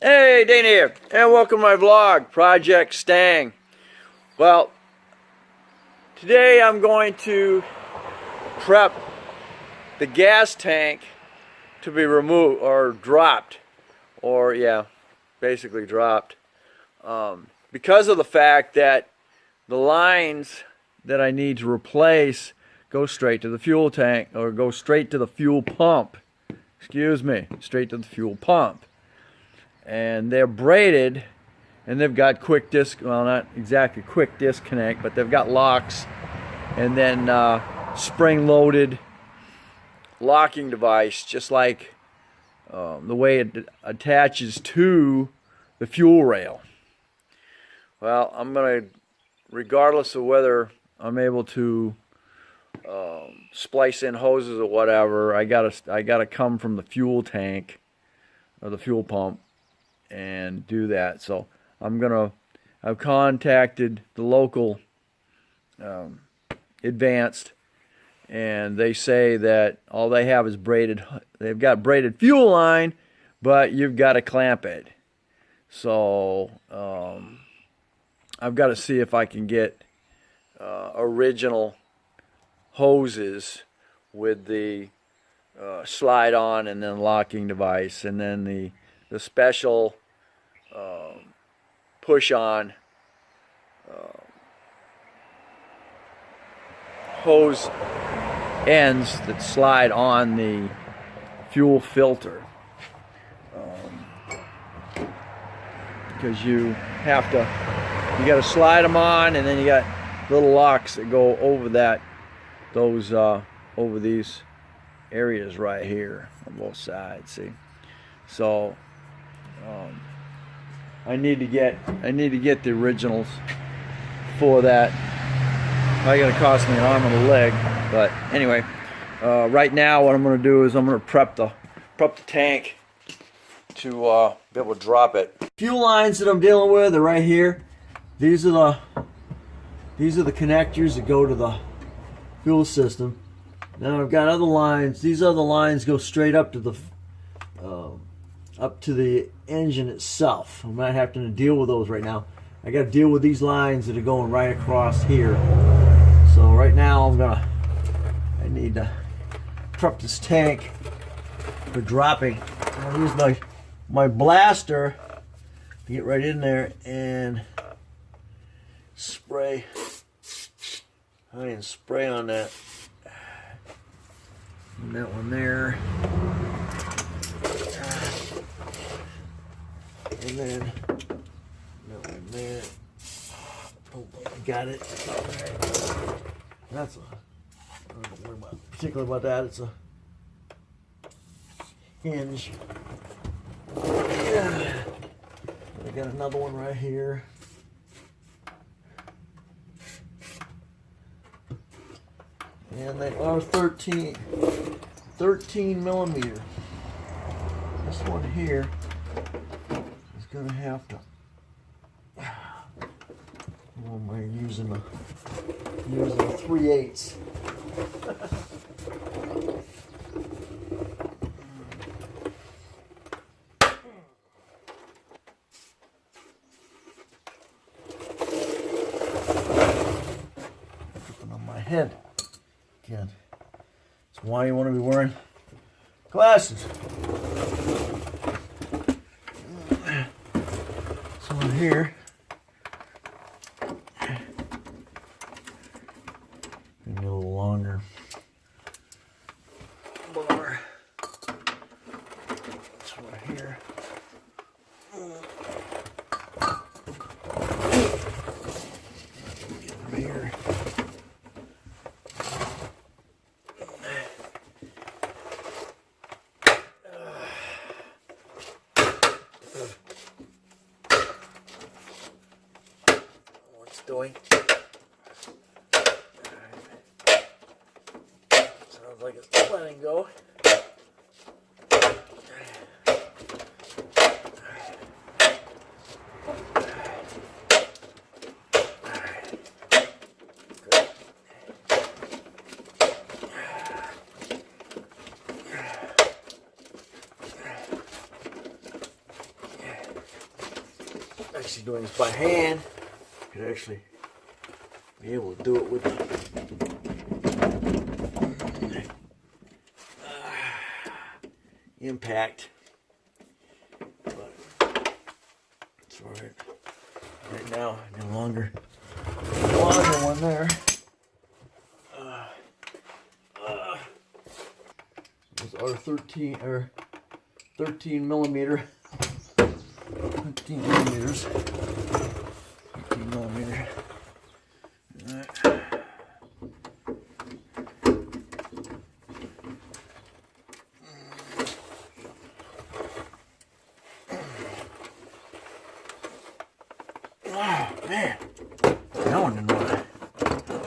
Hey, Dana here, and welcome to my vlog, Project Stang. Well, today I'm going to prep the gas tank to be removed, or dropped, or yeah, basically dropped, because of the fact that the lines that I need to replace go straight to the fuel tank, or go straight to the fuel pump. Excuse me, straight to the fuel pump. And they're braided, and they've got quick well, not exactly quick disconnect, but they've got locks, and then spring-loaded locking device, just like the way it attaches to the fuel rail. Well, I'm gonna, regardless of whether I'm able to splice in hoses or whatever, I gotta come from the fuel tank or the fuel pump and do that. So I've contacted the local Advanced, and they say that all they have is they've got braided fuel line, but you've got to clamp it. So I've got to see if I can get original hoses with the slide on and then locking device, and then the special push on hose ends that slide on the fuel filter, because you got to slide them on, and then you got little locks that go over over these areas right here on both sides. See, so I need to get the originals for that. Probably gonna cost me an arm and a leg, but anyway, right now what I'm gonna do is I'm gonna prep the tank to be able to drop it. Fuel lines that I'm dealing with are right here. These are the connectors that go to the fuel system. Now I've got other lines. These other lines go straight up to the engine itself. I'm not having to deal with those right now. I got to deal with these lines that are going right across here. So right now I need to prep this tank for dropping. I'll use my blaster to get right in there and spray. I can spray on that. And that one there. And then that one there. Oh, I got it. Right. That's I don't worry particularly about that. It's a hinge. Yeah. I got another one right here. And they are 13 millimeter. This one here is going to have to. What am I using? A 3/8. Putting on my head. Again, that's why you want to be wearing glasses. So in here, a little longer bar. This right here. Get over here. Doing. Sounds like it's letting go. of doing this by hand. Could actually be able to do it with impact. But it's alright. Right now, no longer one there. Those are 13 millimeter. 13 millimeters. 13 millimeter. Alright. Oh man, that one didn't want to.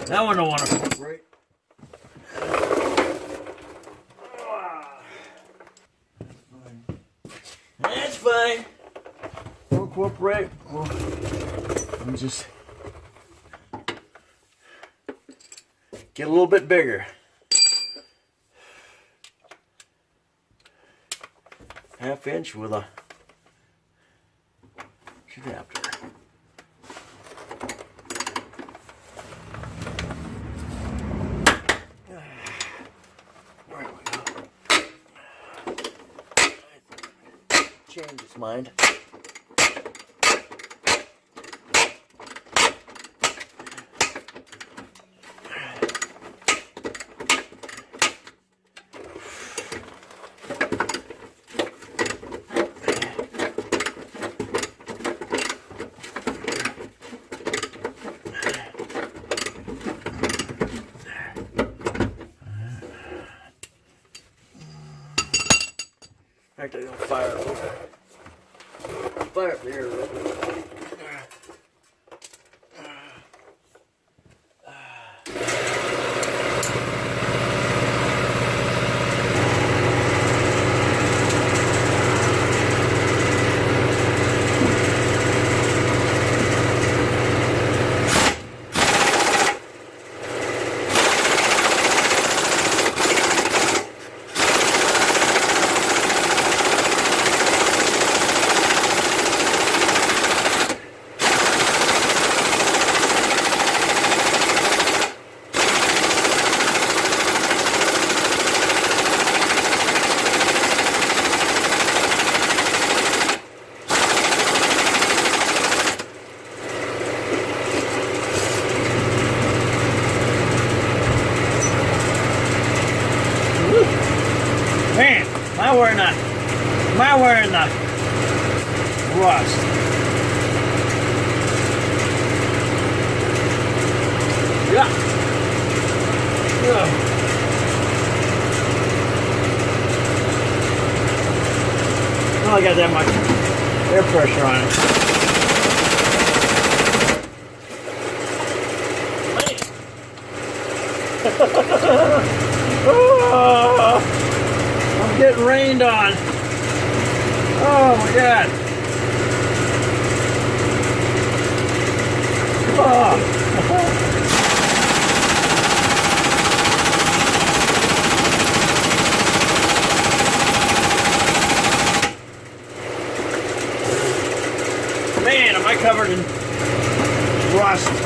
That one don't want to cooperate. That's fine. Won't cooperate. Well, let me just get a little bit bigger. Half inch with a adapter. Change his mind. Actually, don't fire it a little bit. Fire up the air a little bit. Man, am I wearing the rust? Yeah. Oh, I got that much air pressure on it. Oh, I'm getting rained on. Oh my God. Oh. Man, am I covered in rust.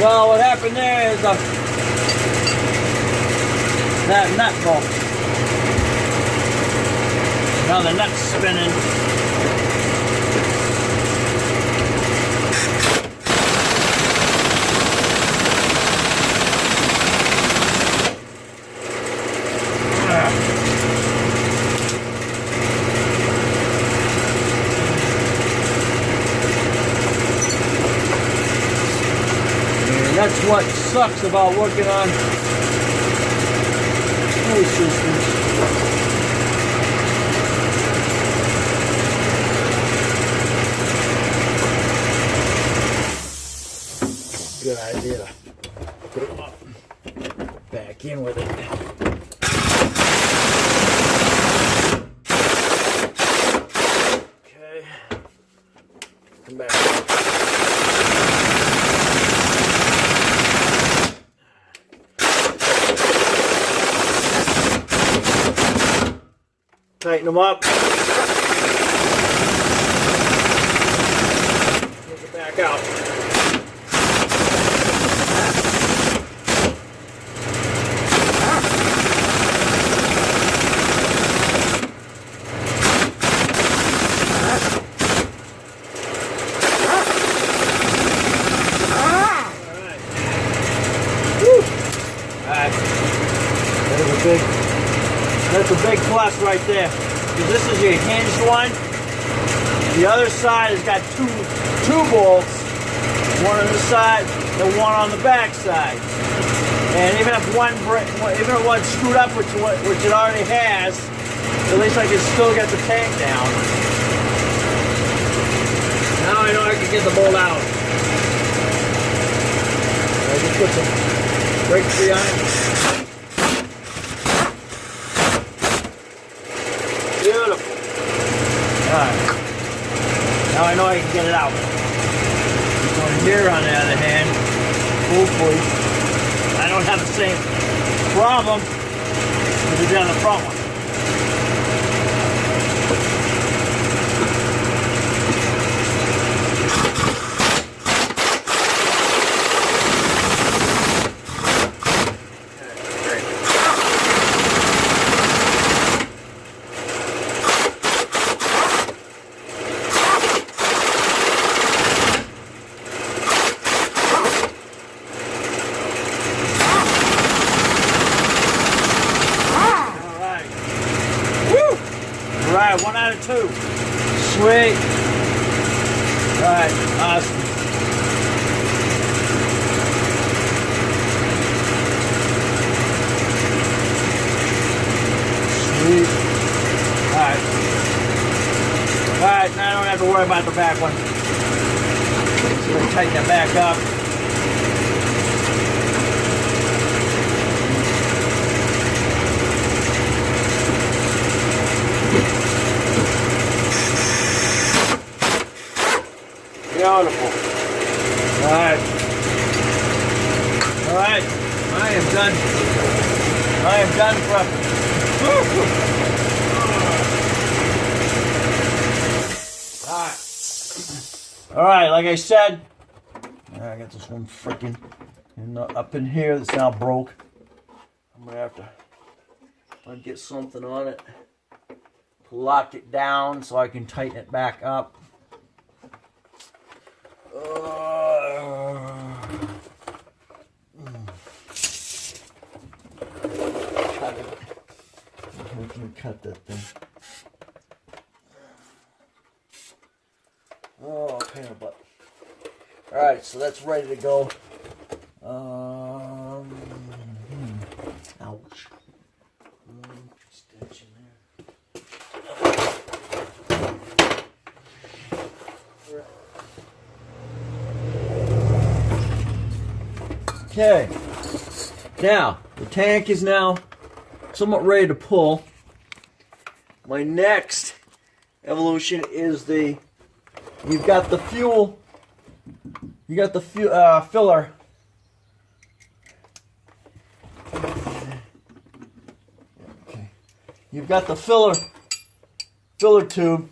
Well, what happened there is that nut broke. Now the nut's spinning. sucks about working on fuel systems. Good idea to put it up, back in with it. Okay, come back. Tighten them up. Take it back out. That's a big plus right there. Because this is your hinged one. The other side has got two bolts. One on this side and one on the back side. And even if one's screwed up, which it already has, at least I can still get the tank down. Now I know I can get the bolt out. I just put some brakes behind it. Beautiful. Alright. Now I know I can get it out. This one here, on the other hand, hopefully, I don't have the same problem as we did on the front one. Alright, 1 out of 2. Sweet. Alright, awesome. Sweet. Alright. Alright, now I don't have to worry about the back one. So we'll tighten it back up. Beautiful. Alright. Alright. I am done. I am done prepping. Alright. Alright, like I said, I got this one freaking up in here that's now broke. I'm gonna have to get something on it. Lock it down so I can tighten it back up. Cut that thing. Oh, pain in the butt. Alright, so that's ready to go. Ouch. Stitch in there. Okay. Now, the tank is now somewhat ready to pull. My next evolution is you've got the fuel, you got the filler. Okay. You've got the filler tube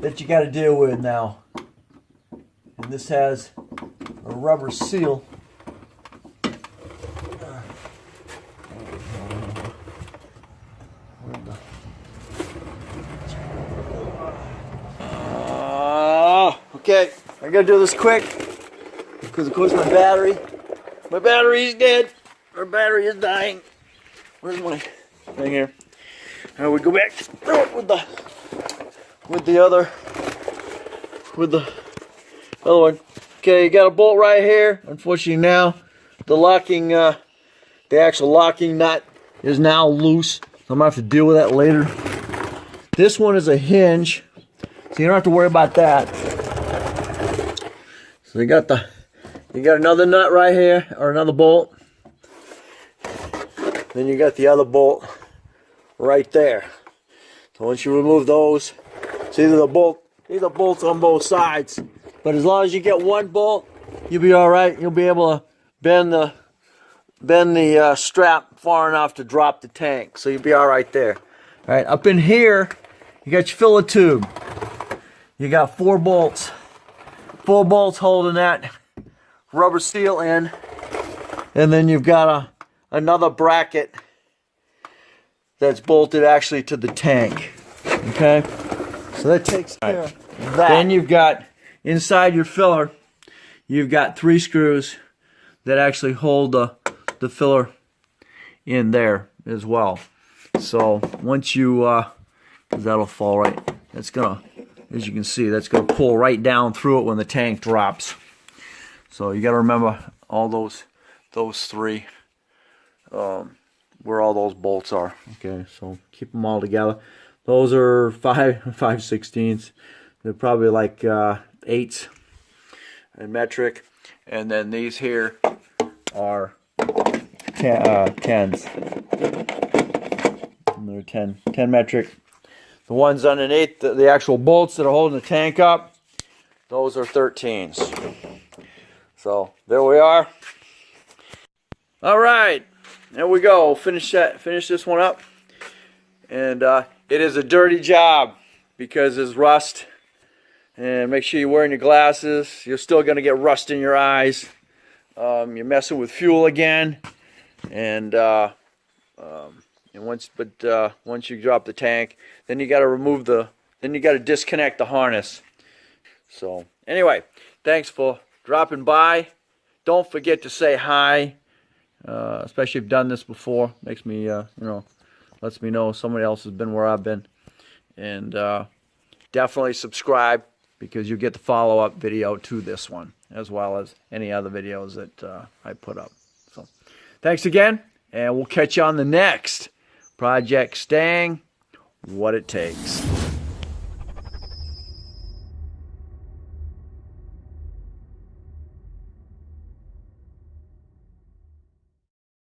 that you got to deal with now. And this has a rubber seal. Okay, I gotta do this quick because of course my battery is dead. Our battery is dying. Where's my thing here? Now we go back with the other one. Okay, you got a bolt right here. Unfortunately now the actual locking nut is now loose. So I'm gonna have to deal with that later. This one is a hinge, so you don't have to worry about that. So you got another nut right here, or another bolt. Then you got the other bolt right there. So once you remove those, it's either these are bolts on both sides. But as long as you get one bolt, you'll be all right. You'll be able to bend the strap far enough to drop the tank. So you'll be all right there. All right, up in here, you got your filler tube. You got 4 bolts. 4 bolts holding that rubber seal in. And then you've got another bracket that's bolted actually to the tank. Okay? So that takes care of that. Then you've got, inside your filler, you've got 3 screws that actually hold the filler in there as well. So once you, because that'll fall right, that's gonna, as you can see, that's gonna pull right down through it when the tank drops. So you gotta remember all those 3, where all those bolts are. Okay, so keep them all together. Those are 5/16. They're probably like 8s in metric, and then these here are 10s. And they're 10 metric. The ones underneath, the actual bolts that are holding the tank up, those are 13s. So there we are. All right, there we go. Finish this one up, and it is a dirty job because there's rust. And make sure you're wearing your glasses. You're still going to get rust in your eyes. You're messing with fuel again, and once you drop the tank, then you got to disconnect the harness. So anyway, thanks for dropping by. Don't forget to say hi, especially if you've done this before. Makes me lets me know somebody else has been where I've been, and definitely subscribe, because you get the follow-up video to this one, as well as any other videos that I put up. So thanks again, and we'll catch you on the next Project Stang, What It Takes.